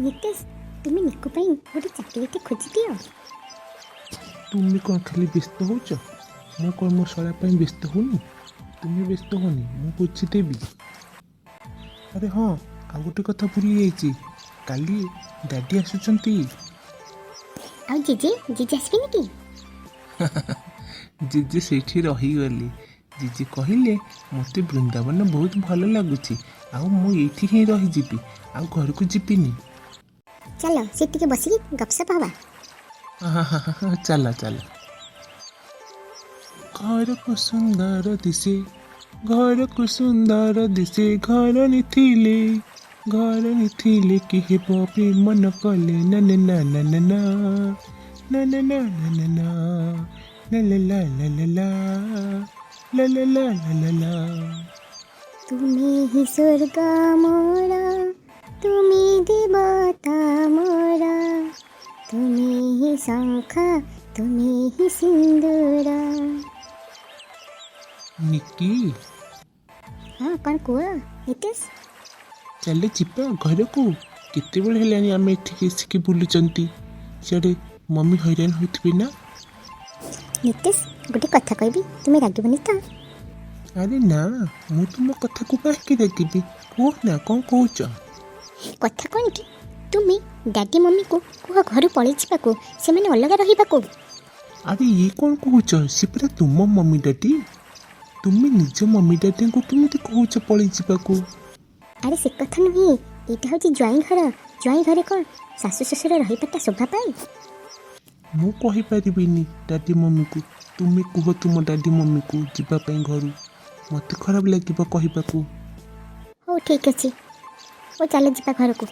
ନିତେଶ, ତୁମେ ନିକୁ ପାଇଁ ଗୋଟେ ଚାକିରିଟେ ଖୋଜିଦିଅ। ତୁମେ କ'ଣ ଖାଲି ବ୍ୟସ୍ତ ହେଉଛ? ମୁଁ କ'ଣ ମୋ ଶଳା ପାଇଁ ବ୍ୟସ୍ତ ହେଉନି? ତୁମେ ବ୍ୟସ୍ତ ହୁଅନି, ମୁଁ ବୁଝିଦେବି। ଆରେ ହଁ, ଆଉ ଗୋଟେ କଥା ଭୁଲି ଯାଇଛି, କାଲି ଡାଡି ଆସୁଛନ୍ତି। ଆଉ ଜେଜେ ଆସିବେନି କି? ଜେଜେ ସେଇଠି ରହିଗଲି। ଜେଜେ କହିଲେ ମୋତେ ବୃନ୍ଦାବନ ବହୁତ ଭଲ ଲାଗୁଛି, ଆଉ ମୁଁ ଏଇଠି ହିଁ ରହିଯିବି, ଆଉ ଘରକୁ ଯିବିନି। ଚାଲ ସେ ଟିକେ ବସିକି ଗପସପ ହବା। ଚାଲ ଚାଲ। ଘରକୁ ସୁନ୍ଦର ଦିଶେ, ଘରକୁ ସୁନ୍ଦର ଦିଶେ, ଘର ନିଥିଲେ କି ହେବ ପ୍ରେମ ନ କଲେ ନା ନା ନା ନା ନା ନା ନା ନା ନା ନା ନା ନା ଲା ଲା ଲା ଲା ଲା ଲା ଲା ଲା ଲା ଲା ଲା। ତୁମେ ହିଁ ସ୍ୱର୍ଗ ମୋରା, ତୁମେ ଦେବତା ମୋରା, ତୁମେ ହିଁ ଶଙ୍ଖ, ତୁମେ ହିଁ ସିନ୍ଦୁର। ନିକି, ହଁ କ'ଣ କୁହ ନିତେଶ? ଚାଲେ ଯିବା ଘରକୁ। କେତେବେଳେ ହେଲାଣି ଆମେ ଏଠିକି ଆସିକି ବୁଲୁଛନ୍ତି, ସିଆଡ଼େ ମମି ହଇରାଣ ହେଉଥିବେ ନା? ନିତେଶ, ଗୋଟେ କଥା କହିବି, ତୁମେ ରାଗିବନି ତ? ଆରେ ନା, ମୁଁ ତୁମ କଥାକୁ କାହିଁକି ରାଗିବି? କୁହ ନା, କ'ଣ କହୁଛ? କଥା କ'ଣ କି, ତୁମେ ଡାଡି ମମିକୁ କୁହ ଘରୁ ପଳେଇ ଯିବାକୁ, ସେମାନେ ଅଲଗା ରହିବାକୁ। ଆରେ ଇଏ କ'ଣ କହୁଛ? ସେ ପୁରା ତୁମ ମମି ଡାଡି। ତୁମେ ନିଜ ମମି ଡାଡିଙ୍କୁ କେମିତି କହୁଛ ପଳେଇ ଯିବାକୁ? ଆରେ ସେ କଥା ନୁହେଁ, ଏଇଟା ହେଉଛି ଜ୍ୱାଇଁ ଘର। ଜ୍ୱାଇଁ ଘରେ କ'ଣ ଶାଶୁ ଶ୍ୱଶୁର ରହିବାଟା ଶୋଭା ପାଏ? ମୁଁ କହିପାରିବିନି ଡାଡି ମମିକୁ। ତୁମେ କୁହ ତୁମ ଡାଡି ମମିକୁ ଯିବା ପାଇଁ ଘରୁ। ମୋତେ ଖରାପ ଲାଗିବ କହିବାକୁ। ହଉ ଠିକ୍ ଅଛି, ହଉ ଚାଲ ଯିବା ଘରକୁ।